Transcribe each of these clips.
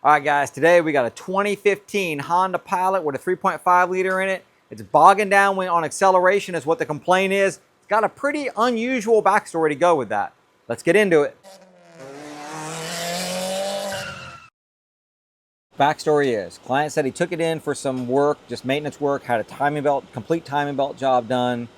All right, guys, today we got a 2015 Honda Pilot with a 3.5 liter in it. It's bogging down on acceleration is what the complaint is. It's got a pretty unusual backstory to go with that. Let's get into it. Backstory is, client said he took it in for some work, just maintenance work, had a timing belt, complete timing belt job done.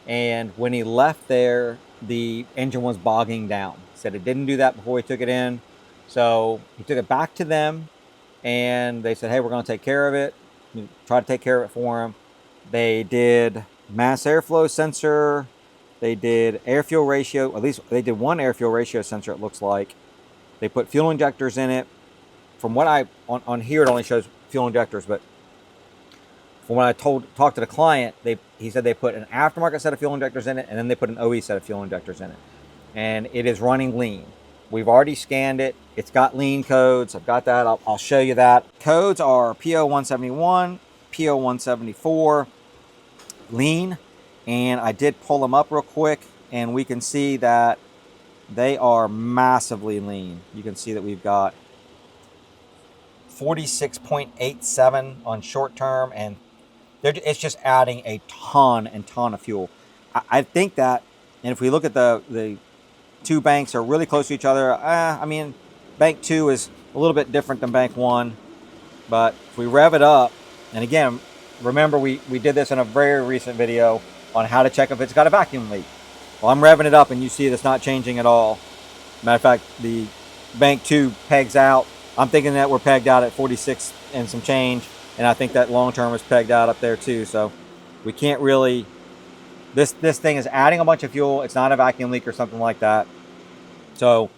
And when he left there, the engine was bogging down. He said it didn't do that before he took it in. So he took it back to them and they said, hey, we're going to take care of it. Try to take care of it for him. They did mass airflow sensor. They did air fuel ratio. At least they did one air fuel ratio sensor, it looks like. They put fuel injectors in it. From what on here, it only shows fuel injectors, but from what I talked to the client, he said they put an aftermarket set of fuel injectors in it, and then they put an OE set of fuel injectors in it. And it is running lean. We've already scanned it. It's got lean codes. I've got that. I'll show you that. Codes are PO171, PO174, lean. And I did pull them up real quick, and we can see that they are massively lean. You can see that we've got 46.87 on short term, and it's just adding a ton of fuel. I think that, and if we look at the two banks are really close to each other. I mean, bank 2 is a little bit different than bank 1, but if we rev it up, and again, remember we did this in a very recent video on how to check if it's got a vacuum leak. Well, I'm revving it up and you see it's not changing at all. Matter of fact, the bank 2 pegs out. I'm thinking that we're pegged out at 46 and some change, and I think that long term is pegged out up there too. So we can't really, this thing is adding a bunch of fuel. It's not a vacuum leak or something like that. So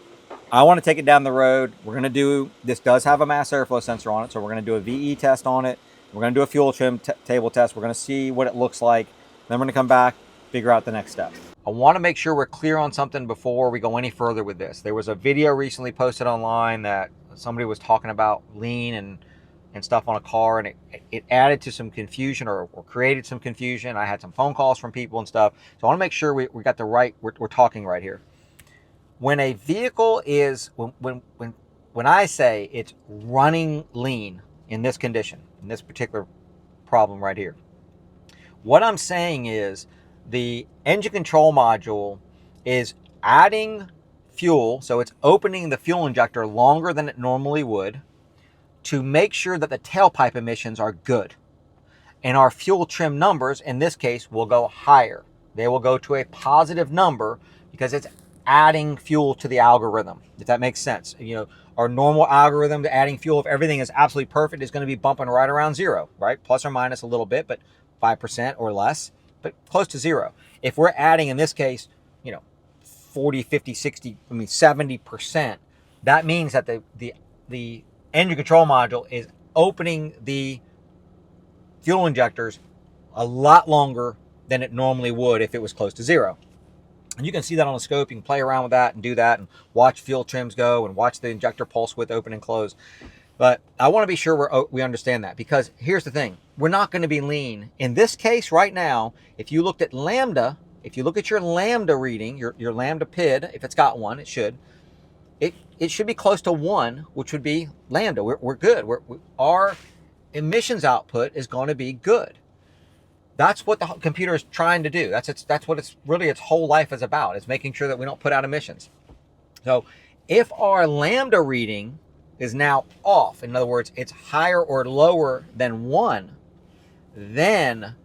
I want to take it down the road. We're going to do, this does have a mass airflow sensor on it, so we're going to do a VE test on it. We're going to do a fuel trim table test. We're going to see what it looks like. Then we're going to come back, figure out the next step. I want to make sure we're clear on something before we go any further with this. There was a video recently posted online that somebody was talking about lean and stuff on a car, and it added to some confusion or created some confusion. I had some phone calls from people and stuff. So I want to make sure we got the right, we're talking right here. When a vehicle is, when I say it's running lean in this condition, in this particular problem right here, what I'm saying is the engine control module is adding fuel, so it's opening the fuel injector longer than it normally would to make sure that the tailpipe emissions are good. And our fuel trim numbers, in this case, will go higher. They will go to a positive number because it's adding fuel to the algorithm, if that makes sense. You know, our normal algorithm to adding fuel, if everything is absolutely perfect, is going to be bumping right around 0, right? Plus or minus a little bit, but 5% or less, but close to 0. If we're adding, in this case, 40, 50, 60, 70%, that means that the engine control module is opening the fuel injectors a lot longer than it normally would if it was close to 0. And you can see that on the scope. You can play around with that and do that and watch fuel trims go and watch the injector pulse width open and close. But I want to be sure we understand that, because here's the thing. We're not going to be lean. In this case right now, if you looked at lambda, if you look at your lambda reading, your lambda PID, if it's got one, it should be close to 1, which would be lambda. We're good. Our emissions output is going to be good. That's what the computer is trying to do. That's what it's really, its whole life is about. It's making sure that we don't put out emissions. So if our lambda reading is now off, in other words, it's higher or lower than 1, then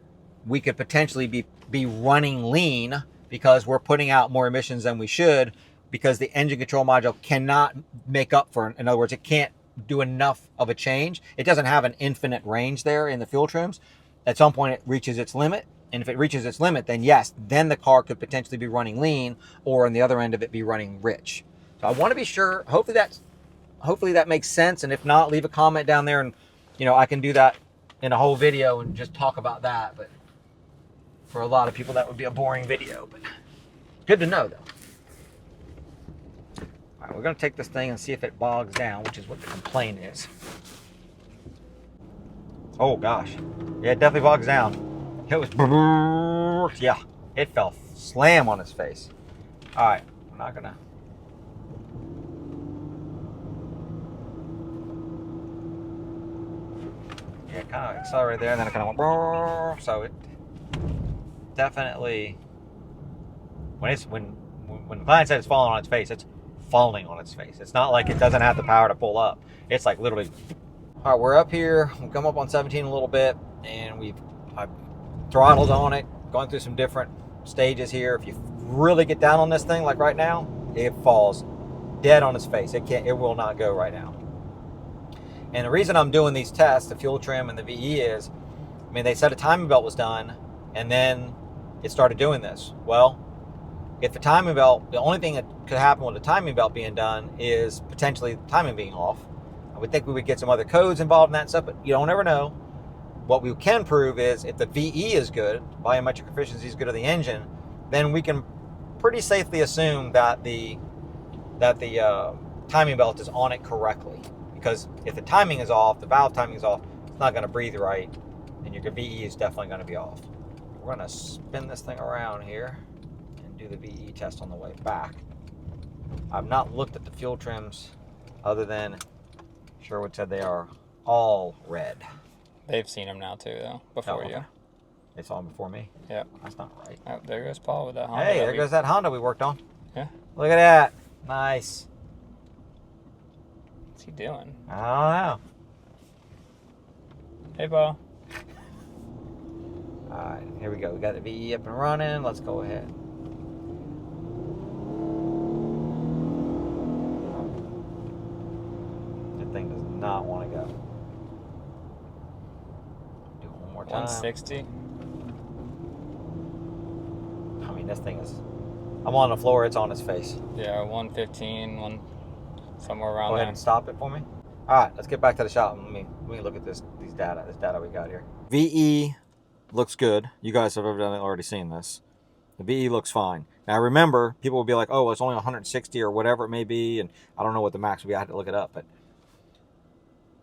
we could potentially be running lean because we're putting out more emissions than we should, because the engine control module cannot make up for, in other words, it can't do enough of a change. It doesn't have an infinite range there in the fuel trims. At some point it reaches its limit, and if it reaches its limit, then yes, then the car could potentially be running lean, or on the other end of it be running rich. So I want to be sure, hopefully that makes sense, and if not, leave a comment down there, and I can do that in a whole video and just talk about that. But for a lot of people that would be a boring video, but good to know though. All right, we're going to take this thing and see if it bogs down, which is what the complaint is. Oh gosh, yeah, it definitely bogs down. It was, yeah, it fell slam on his face. All right, I'm not gonna. Yeah, kind of accelerated there, and then it kind of went. Brrr. So it definitely, when the client said it's falling on its face, it's falling on its face. It's not like it doesn't have the power to pull up. It's like literally. All right, we're up here. We've come up on 17 a little bit, and I've throttled on it, going through some different stages here. If you really get down on this thing, like right now, it falls dead on its face. It will not go right now. And the reason I'm doing these tests, the fuel trim and the VE, is, I mean, they said a timing belt was done, and then it started doing this. Well, if the timing belt, the only thing that could happen with the timing belt being done is potentially the timing being off. I would think we would get some other codes involved in that stuff, but you don't ever know. What we can prove is if the VE is good, volumetric efficiency is good of the engine, then we can pretty safely assume that the timing belt is on it correctly. Because if the timing is off, the valve timing is off, it's not going to breathe right, and your VE is definitely going to be off. We're going to spin this thing around here and do the VE test on the way back. I've not looked at the fuel trims other than Sherwood said they are all red. They've seen them now too, though, before you. They saw them before me? Yep. That's not right. Oh, there goes Paul with that Honda. Hey, there goes that Honda we worked on. Yeah. Look at that. Nice. What's he doing? I don't know. Hey, Paul. All right, here we go. We got the VE up and running. Let's go ahead. That thing does not want to go. Do it one more time. 160. I mean, this thing is... I'm on the floor. It's on its face. Yeah, 115, somewhere around Go ahead there. and stop it for me. All right, let's get back to the shop. Let me look at this data we got here. VE looks good. You guys have already seen this. The VE looks fine. Now remember, people will be like, oh, it's only 160 or whatever it may be, and I don't know what the max would be. I had to look it up. But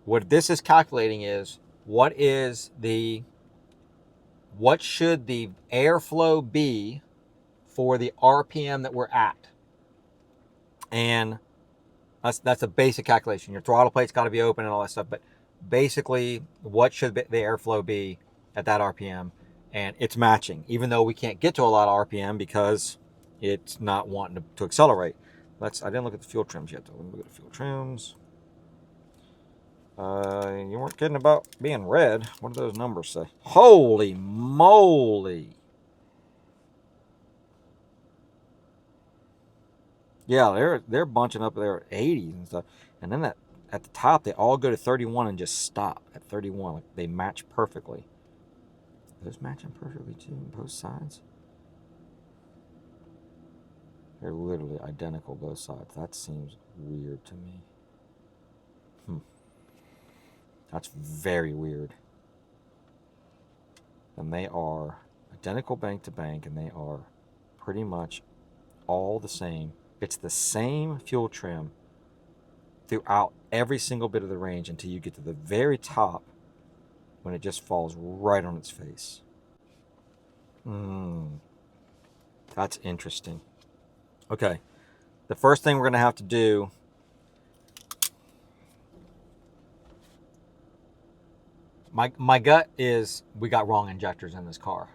what this is calculating is what should the airflow be for the RPM that we're at. And that's a basic calculation. Your throttle plate's got to be open and all that stuff. But basically, what should the airflow be at that RPM? And it's matching, even though we can't get to a lot of RPM because it's not wanting to accelerate. I didn't look at the fuel trims yet, though. Let me look at the fuel trims. You weren't kidding about being red. What do those numbers say? Holy moly! Yeah, they're bunching up there at 80s and stuff. And then at the top, they all go to 31 and just stop at 31. Like they match perfectly. Are those matching perfectly too on both sides? They're literally identical both sides. That seems weird to me. That's very weird. And they are identical bank to bank, and they are pretty much all the same. It's the same fuel trim throughout every single bit of the range until you get to the very top when it just falls right on its face. That's interesting. Okay, the first thing we're going to have to do my gut is we got wrong injectors in this car.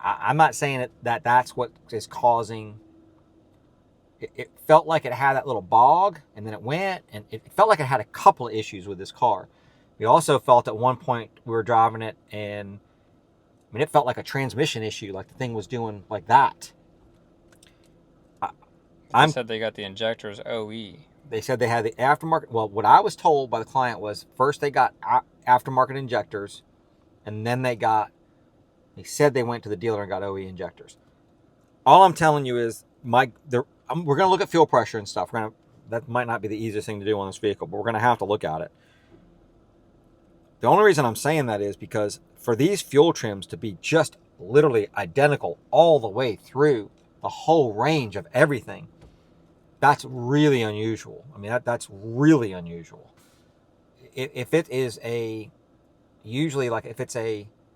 I'm not saying that's what is causing. It felt like it had that little bog, and then it went, and it felt like it had a couple of issues with this car. We also felt at one point we were driving it, and I mean, it felt like a transmission issue, like the thing was doing like that. They said they got the injectors OE. They said they had the aftermarket. Well, what I was told by the client was first they got aftermarket injectors, and then they said they went to the dealer and got OE injectors. All I'm telling you is, we're going to look at fuel pressure and stuff. That might not be the easiest thing to do on this vehicle, but we're going to have to look at it. The only reason I'm saying that is because for these fuel trims to be just literally identical all the way through the whole range of everything, that's really unusual. I mean, that's really unusual. If it is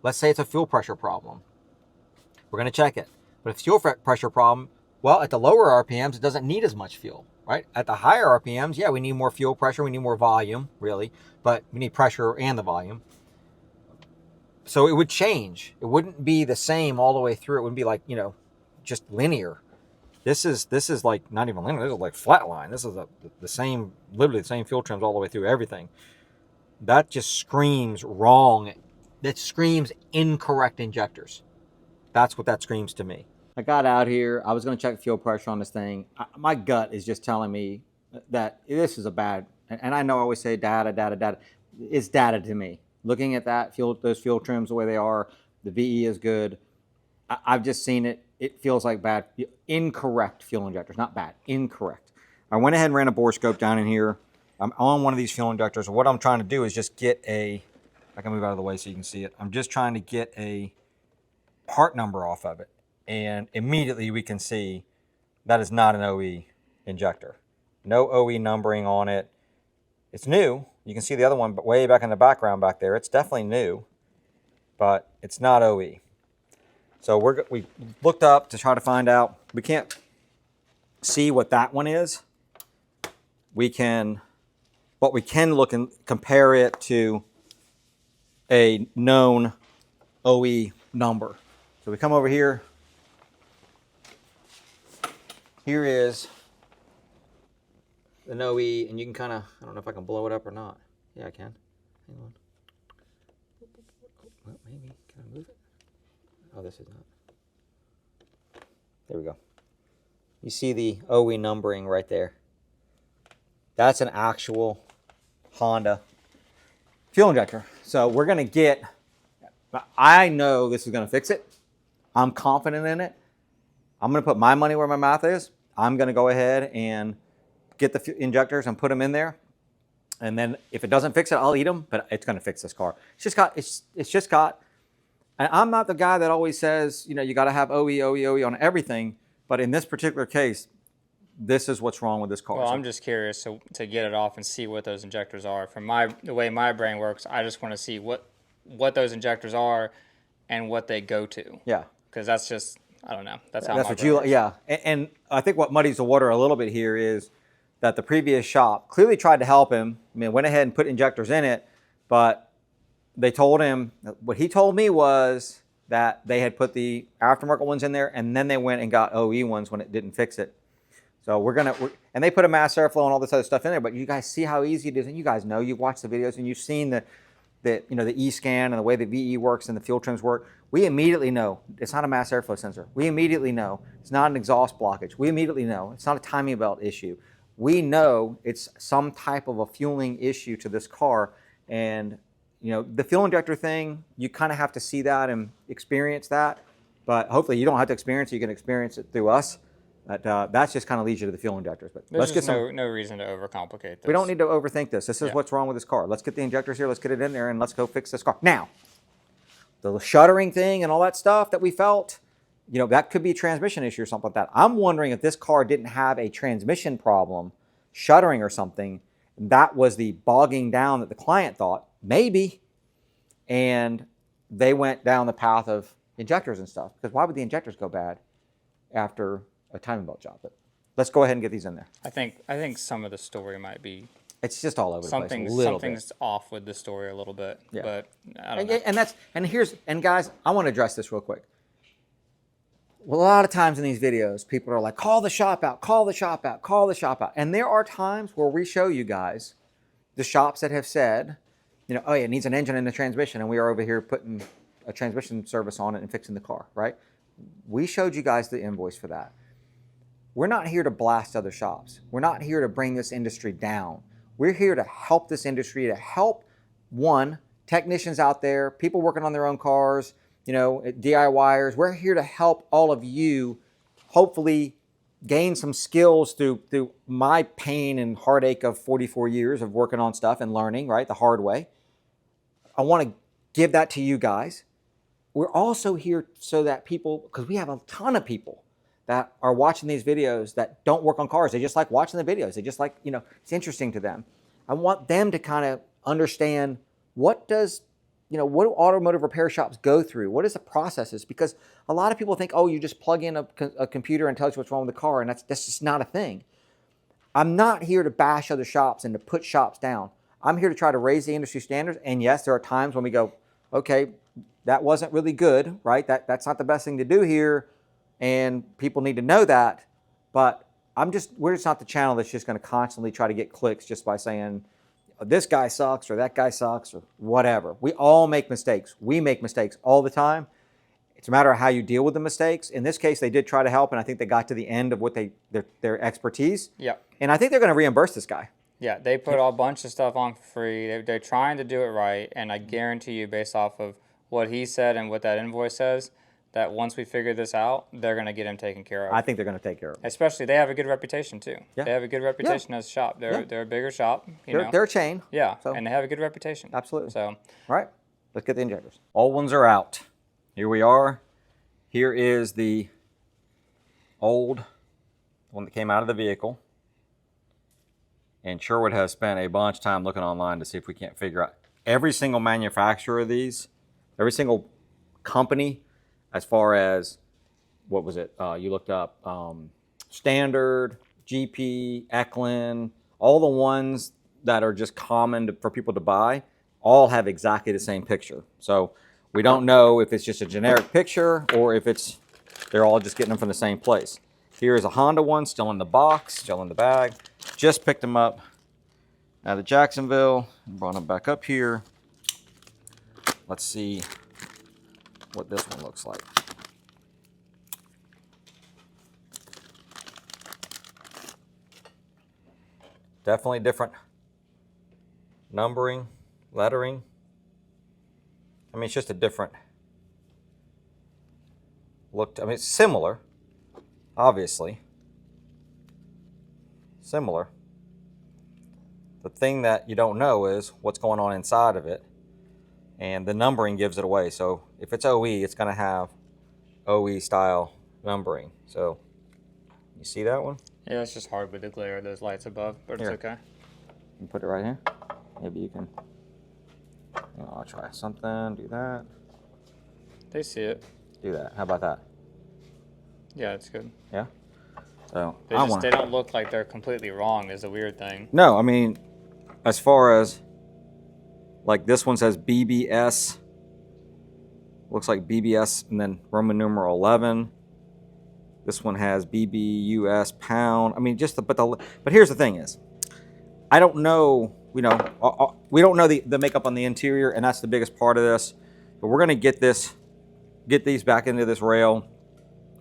let's say it's a fuel pressure problem, we're going to check it. But if it's fuel pressure problem, well, at the lower RPMs, it doesn't need as much fuel. right? At the higher RPMs, yeah, we need more fuel pressure, we need more volume, really, but we need pressure and the volume. So it would change. It wouldn't be the same all the way through. It wouldn't be like, just linear. This is like not even linear. This is like flat line. This is the same, literally the same fuel trims all the way through everything. That just screams wrong. That screams incorrect injectors. That's what that screams to me. I got out here. I was going to check fuel pressure on this thing. My gut is just telling me that this is a bad, and I know I always say data. It's data to me. Looking at that those fuel trims the way they are, the VE is good. I've just seen it. It feels like bad, incorrect fuel injectors, not bad, incorrect. I went ahead and ran a Borescope down in here. I'm on one of these fuel injectors, and what I'm trying to do is just get I can move out of the way so you can see it. I'm just trying to get a part number off of it, and immediately we can see that is not an OE injector. No OE numbering on it. It's new. You can see the other one, but way back in the background back there. It's definitely new, but it's not OE. So we looked up to try to find out. We can't see what that one is. But we can look and compare it to a known OE number. So we come over here. Here is an OE, and you can kind of, I don't know if I can blow it up or not. Yeah, I can. Hang on. Well, maybe. Can I move it? Oh, this is not. There we go. You see the OE numbering right there. That's an actual Honda fuel injector. So we're going to get, I know this is going to fix it. I'm confident in it. I'm going to put my money where my mouth is. I'm going to go ahead and get the injectors and put them in there. And then if it doesn't fix it, I'll eat them, but it's going to fix this car. It's just got, and I'm not the guy that always says, you got to have OE on everything. But in this particular case, this is what's wrong with this car. Well, I'm just curious to get it off and see what those injectors are. From the way my brain works, I just want to see what those injectors are and what they go to. Yeah. Because that's just, I don't know. That's what you, yeah. And I think what muddies the water a little bit here is that the previous shop clearly tried to help him. I mean, went ahead and put injectors in it, but they told him, what he told me was that they had put the aftermarket ones in there, and then they went and got OE ones when it didn't fix it. So and they put a mass airflow and all this other stuff in there, but you guys see how easy it is, and you guys know, you've watched the videos, and you've seen the E-scan and the way the VE works and the fuel trims work. We immediately know it's not a mass airflow sensor. We immediately know it's not an exhaust blockage. We immediately know it's not a timing belt issue. We know it's some type of a fueling issue to this car, and the fuel injector thing, you kind of have to see that and experience that, but hopefully you don't have to experience it. You can experience it through us. But that's just kind of leads you to the fuel injectors. But let's get no reason to overcomplicate this. We don't need to overthink this. This is what's wrong with this car. Let's get the injectors here. Let's get it in there, and let's go fix this car. Now, the shuttering thing and all that stuff that we felt, that could be a transmission issue or something like that. I'm wondering if this car didn't have a transmission problem, shuttering or something. That was the bogging down that the client thought. Maybe. And they went down the path of injectors and stuff. Because why would the injectors go bad after a timing belt job? But let's go ahead and get these in there. I think some of the story might be, it's just all over the place a little something's bit. Off with the story a little bit. Yeah. But I don't know. And guys, I want to address this real quick. Well, a lot of times in these videos, people are like, call the shop out, call the shop out, call the shop out. And there are times where we show you guys the shops that have said, oh yeah, it needs an engine and a transmission, and we are over here putting a transmission service on it and fixing the car, right? We showed you guys the invoice for that. We're not here to blast other shops. We're not here to bring this industry down. We're here to help this industry, to help, technicians out there, people working on their own cars, DIYers. We're here to help all of you hopefully gain some skills through my pain and heartache of 44 years of working on stuff and learning, right, the hard way. I want to give that to you guys. We're also here so that people, because we have a ton of people that are watching these videos that don't work on cars. They just like watching the videos. They just like, it's interesting to them. I want them to kind of understand what do automotive repair shops go through? What is the processes? Because a lot of people think, oh, you just plug in a computer and tells you what's wrong with the car, and that's just not a thing. I'm not here to bash other shops and to put shops down. I'm here to try to raise the industry standards. And yes, there are times when we go, okay, that wasn't really good, right? That's not the best thing to do here, and people need to know that. But we're just not the channel that's just going to constantly try to get clicks just by saying this guy sucks or that guy sucks or whatever. We all make mistakes. We make mistakes all the time. It's a matter of how you deal with the mistakes. In this case, they did try to help, and I think they got to the end of what their expertise. Yeah. And I think they're going to reimburse this guy. Yeah, they put a bunch of stuff on for free. They're trying to do it right, and I guarantee you, based off of what he said and what that invoice says, that once we figure this out, they're going to get him taken care of. I think they're going to take care of it. Especially, they have a good reputation, too. Yeah. They have a good reputation as a shop. They're a bigger shop. They're a chain. Yeah, so. And they have a good reputation. Absolutely. So, all right, let's get the injectors. Old ones are out. Here we are. Here is the old one that came out of the vehicle. And Sherwood has spent a bunch of time looking online to see if we can't figure out every single manufacturer of these, every single company, as far as, what was it? You looked up Standard, GP, Eklund, all the ones that are just common for people to buy, all have exactly the same picture. So we don't know if it's just a generic picture or if they're all just getting them from the same place. Here is a Honda one, still in the box, still in the bag. Just picked them up out of Jacksonville, brought them back up here. Let's see what this one looks like. Definitely different numbering, lettering. I mean, it's just a different look. I mean, it's similar, obviously. Similar. The thing that you don't know is what's going on inside of it, and the numbering gives it away. So if it's OE, it's going to have OE style numbering. So you see that one? yeah, it's just hard with the glare of those lights above, but Here. it's okay. You put it right here. Maybe you can. I'll try something. Do that. They see it. Do that. How about that? Yeah, it's good. Yeah. So They don't look like they're completely wrong is the weird thing. No, I mean, as far as, like, this one says BBS, looks like BBS and then Roman numeral 11. This one has BBUS pound. I mean, but here's the thing is, I don't know, we don't know the makeup on the interior, and that's the biggest part of this. But we're gonna get these back into this rail,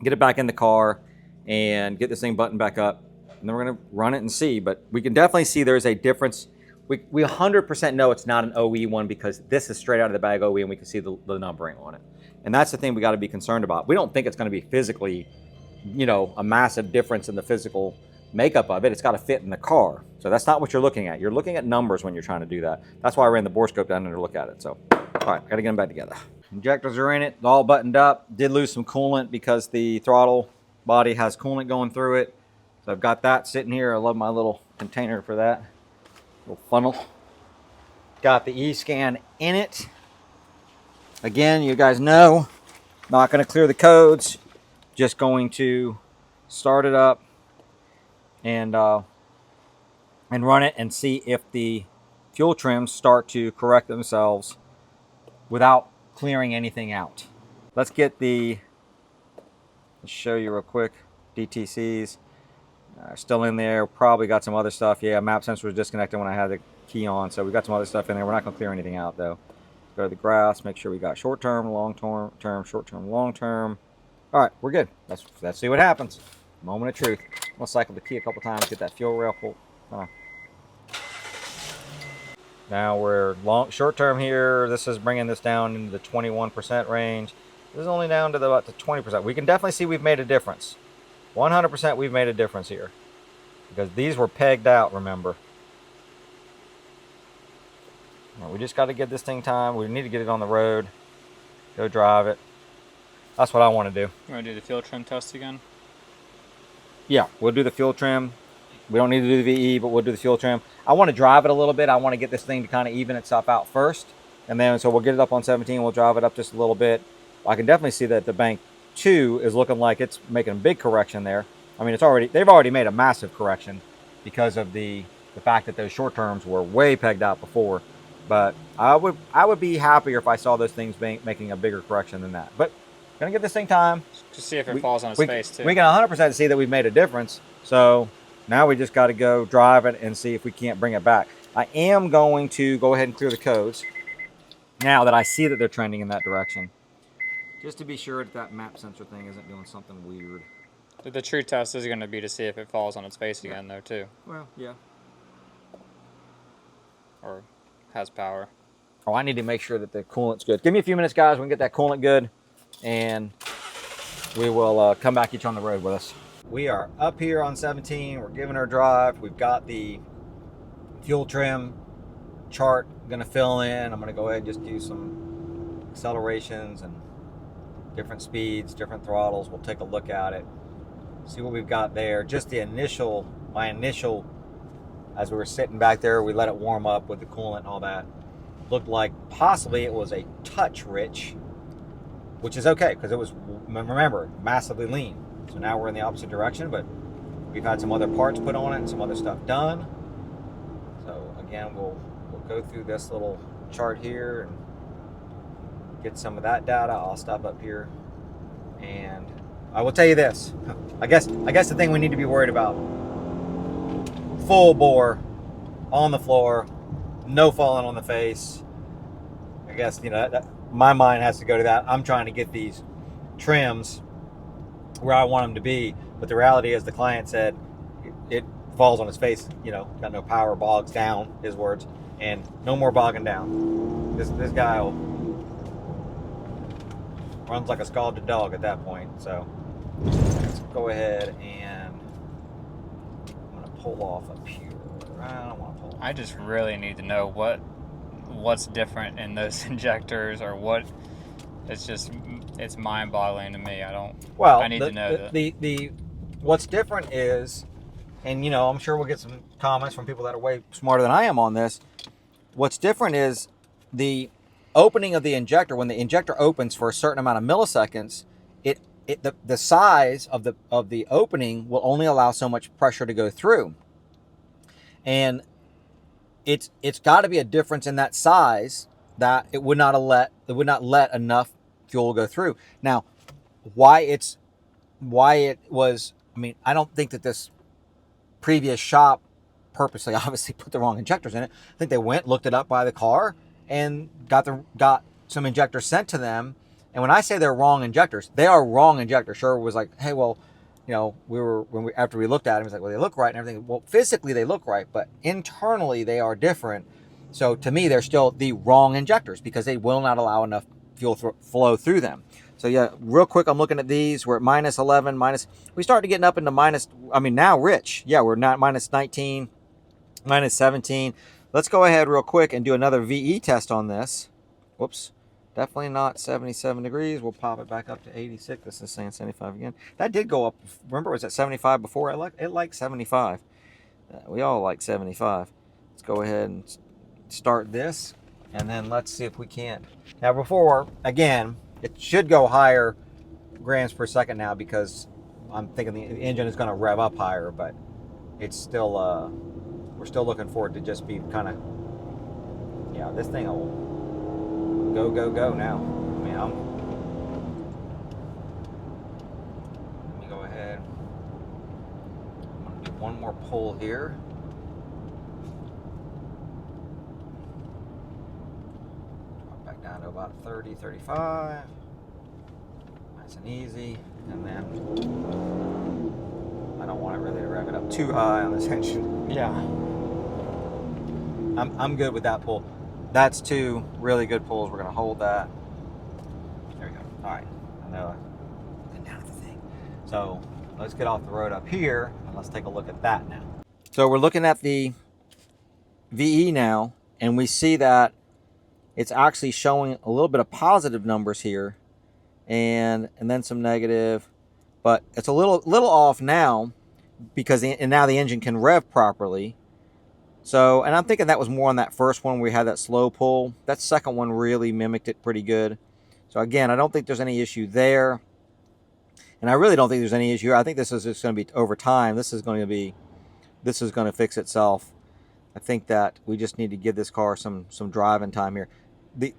get it back in the car, and get this thing buttoned back up, and then we're gonna run it and see. But we can definitely see there's a difference. We 100% know it's not an OE one because this is straight out of the bag OE, and we can see the numbering on it. And that's the thing we got to be concerned about. We don't think it's going to be physically, a massive difference in the physical makeup of it. It's got to fit in the car. So that's not what you're looking at. You're looking at numbers when you're trying to do that. That's why I ran the Borescope down there to look at it. So, all right, got to get them back together. Injectors are in it, all buttoned up. Did lose some coolant because the throttle body has coolant going through it. So I've got that sitting here. I love my little container for that. Little funnel. Got the E-scan in it. Again, you guys know, not going to clear the codes. Just going to start it up and run it and see if the fuel trims start to correct themselves without clearing anything out. Let's show you real quick. DTCs still in there. Probably got some other stuff. Yeah, map sensor was disconnected when I had the key on, so we got some other stuff in there. We're not going to clear anything out though. Go to the graphs, make sure we got short term, long term, short term, long term. All right, we're good. Let's see what happens. Moment of truth. We'll cycle the key a couple times, get that fuel rail pulled. Now we're short term here. This is bringing this down into the 21% range. This is only down to about the 20%. We can definitely see we've made a difference. 100% we've made a difference here. Because these were pegged out, remember. Now, we just got to get this thing timed. We need to get it on the road. Go drive it. That's what I want to do. You want to do the fuel trim test again? Yeah, we'll do the fuel trim. We don't need to do the VE, but we'll do the fuel trim. I want to drive it a little bit. I want to get this thing to kind of even itself out first. And then, so we'll get it up on 17. We'll drive it up just a little bit. I can definitely see that the bank 2 is looking like it's making a big correction there. I mean, they've already made a massive correction. because of the fact that those short terms were way pegged out before. But I would be happier if I saw those things making a bigger correction than that. But gonna give this thing time. To see if it We falls on its we face too. we can 100% see that we've made a difference. So now we just got to go drive it and see if we can't bring it back. I am going to go ahead and clear the codes now that I see that they're trending in that direction, just to be sure that that map sensor thing isn't doing something weird. The true test is going to be to see if it falls on its face Yeah. again, though, too, Well, yeah. or has power. Oh, I need to make sure that the coolant's good. Give me a few minutes, guys. We can get that coolant good, and we will come back each on the road with us. We are up here on 17. We're giving her a drive. We've got the fuel trim chart going to fill in. I'm going to go ahead and just do some accelerations and different speeds, different throttles. We'll take a look at it, see what we've got there. Just the initial, my initial, as we were sitting back there, we let it warm up with the coolant and all that. Looked like possibly it was a touch rich, which is okay because it was, remember, massively lean. So now we're in the opposite direction, but we've had some other parts put on it and some other stuff done. So again, we'll go through this little chart here and get some of that data. I'll stop up here, and I will tell you this. I guess the thing we need to be worried about: full bore, on the floor, no falling on the face. I guess my mind has to go to that. I'm trying to get these trims where I want them to be, but the reality is the client said it falls on his face, got no power, bogs down, his words, and no more bogging down. This guy runs like a scalded dog at that point. So let's go ahead and I'm gonna pull off up here. I don't want to pull. I just really need to know what's different in those injectors, or what. It's mind-boggling to me. I need to know that. The what's different is, and I'm sure we'll get some comments from people that are way smarter than I am on this. What's different is the opening of the injector. When the injector opens for a certain amount of milliseconds, the size of the opening will only allow so much pressure to go through, and it's got to be a difference in that size that it would not let enough fuel go through. Now, why it was, I don't think that this previous shop purposely obviously put the wrong injectors in it. I think they went, looked it up by the car, and got some injectors sent to them. And when I say they're wrong injectors, they are wrong injectors. Sure was like, hey, well, after we looked at them, it's like, well, they look right and everything. Well, physically they look right, but internally they are different. So to me, they're still the wrong injectors because they will not allow enough fuel flow through them. So yeah, real quick, I'm looking at these. We're at minus 11, we started getting up into minus, now rich. Yeah, we're not minus 19, minus 17. Let's go ahead real quick and do another VE test on this. Whoops. Definitely not 77 degrees. We'll pop it back up to 86. This is saying 75 again. That did go up. Remember, it was at 75 before. It liked 75. We all like 75. Let's go ahead and start this, and then let's see if we can't. Now, before, again, it should go higher grams per second now because I'm thinking the engine is going to rev up higher, but it's still, we're still looking for it to just be kind of, yeah, this thing will go now. Let me go ahead. I'm going to do one more pull here. Drop back down to about 30, 35. Nice and easy. And then I don't want it really to rev it up too high on this engine. Yeah. I'm good with that pull. That's two really good pulls. We're going to hold that. There we go. All right. I know I've been down at the thing. So let's get off the road up here and let's take a look at that now. So we're looking at the VE now, and we see that it's actually showing a little bit of positive numbers here and then some negative, but it's a little off now because now the engine can rev properly. So, and I'm thinking that was more on that first one where we had that slow pull. That second one really mimicked it pretty good. So again, I don't think there's any issue there. And I really don't think there's any issue. I think this is just going to be over time. This is going to be this is going to fix itself. I think that we just need to give this car some driving time here.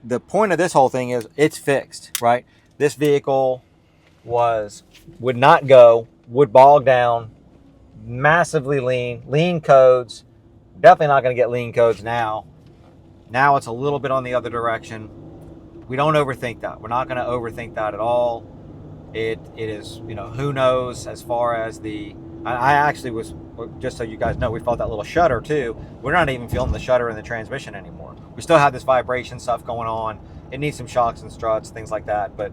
The point of this whole thing is it's fixed, right? This vehicle would not go, would bog down, massively lean codes. Definitely not going to get lean codes now. Now it's a little bit on the other direction. We don't overthink that. We're not going to overthink that at all. It is, who knows as far as I actually was, just so you guys know, we felt that little shudder too. We're not even feeling the shudder in the transmission anymore. We still have this vibration stuff going on. It needs some shocks and struts, things like that, but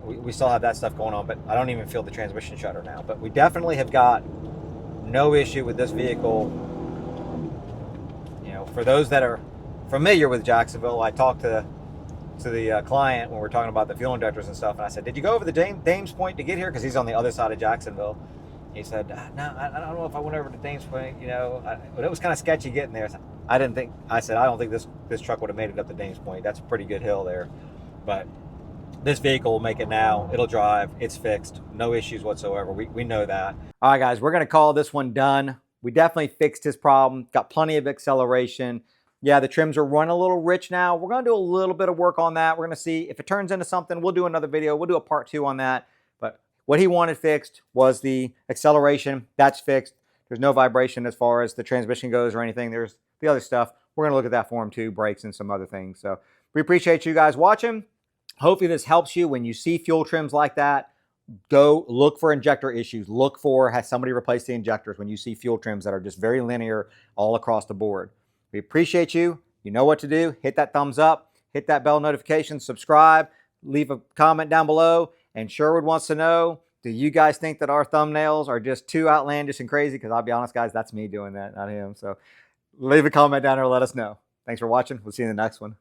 we still have that stuff going on, but I don't even feel the transmission shudder now. But we definitely have got no issue with this vehicle. For those that are familiar with Jacksonville, I talked to the client when we're talking about the fuel injectors and stuff, and I said, did you go over the Dames Point to get here? Because he's on the other side of Jacksonville. He said, no, I don't know if I went over to Dames Point, but it was kind of sketchy getting there. I don't think this truck would have made it up to Dames Point. That's a pretty good hill there. But this vehicle will make it now. It'll drive. It's fixed. No issues whatsoever. We know that. All right, guys, we're going to call this one done. We definitely fixed his problem. Got plenty of acceleration. Yeah, the trims are running a little rich now. We're going to do a little bit of work on that. We're going to see if it turns into something. We'll do another video. We'll do a part 2 on that. But what he wanted fixed was the acceleration. That's fixed. There's no vibration as far as the transmission goes or anything. There's the other stuff. We're going to look at that for him too, brakes and some other things. So we appreciate you guys watching. Hopefully this helps you when you see fuel trims like that. Go look for injector issues. Look for, has somebody replaced the injectors when you see fuel trims that are just very linear all across the board. We appreciate you. You know what to do. Hit that thumbs up. Hit that bell notification. Subscribe. Leave a comment down below. And Sherwood wants to know, do you guys think that our thumbnails are just too outlandish and crazy? Because I'll be honest, guys, that's me doing that, not him. So leave a comment down there. Let us know. Thanks for watching. We'll see you in the next one.